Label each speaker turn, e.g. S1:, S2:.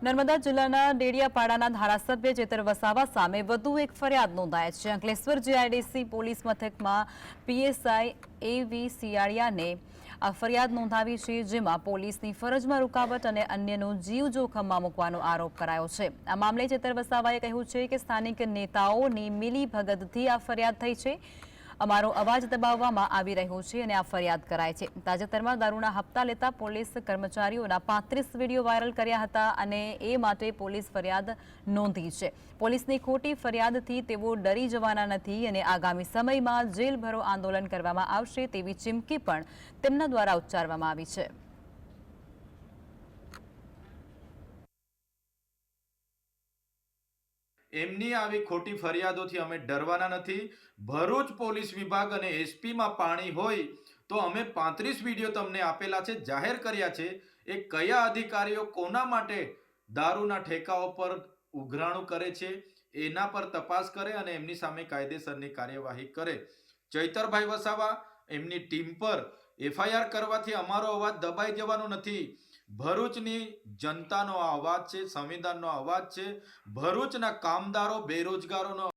S1: નર્મદા જિલ્લાના ડેડિયાપાડાના ધારાસભ્ય ચેતર વસાવા સામે વધુ એક ફરિયાદ નોંધાય છે। અંકલેશ્વર જીઆઈડીસી પોલીસ મથકમાં પીએસઆઈ એવી સિયાળિયાને આ ફરિયાદ નોંધાવી છે, જેમાં પોલીસની ફરજમાં રૂકાવટ અને અન્યનો જીવ જોખમમાં મૂકવાનો આરોપ કરાયો છે। આ મામલે ચેતર વસાવાએ કહ્યું છે કે સ્થાનિક નેતાઓની મિલીભગતથી આ ફરિયાદ થઈ છે। અમારો અવાજ દબાવવામાં આવી રહ્યો છે અને આ ફરિયાદ કરાય છે। તાજેતરમાં દારૂના હપ્તા લેતા પોલીસ કર્મચારીઓના 35 વિડીયો વાયરલ કર્યા હતા અને એ માટે પોલીસ ફરિયાદ નોંધી છે। પોલીસની ખોટી ફરિયાદથી તેઓ ડરી જવાના નથી અને આગામી સમયમાં જેલભરો આંદોલન કરવામાં આવશે તેવી ચીમકી પણ તેમના દ્વારા ઉચ્ચારવામાં આવી છે।
S2: એમની આવી ખોટી ફરિયાદોથી અમે ડરવાના નથી। ભરૂચ પોલીસ વિભાગ અને એસપીમાં પાણી હોય તો અમે 35 વિડીયો તમને આપેલા છે, જાહેર કર્યા છે। એ કયા અધિકારીઓ કોના માટે દારૂના ઠેકાઓ પર ઉઘરાણું કરે છે એના પર તપાસ કરે અને એમની સામે કાયદેસરની કાર્યવાહી કરે। ચૈતરભાઈ વસાવા એમની ટીમ પર એફઆઈઆર કરવાથી અમારો અવાજ દબાઈ જવાનો નથી। ભરૂચની જનતાનો અવાજ છે, સંવિધાનનો અવાજ છે, ભરૂચના કામદારો બેરોજગારોનો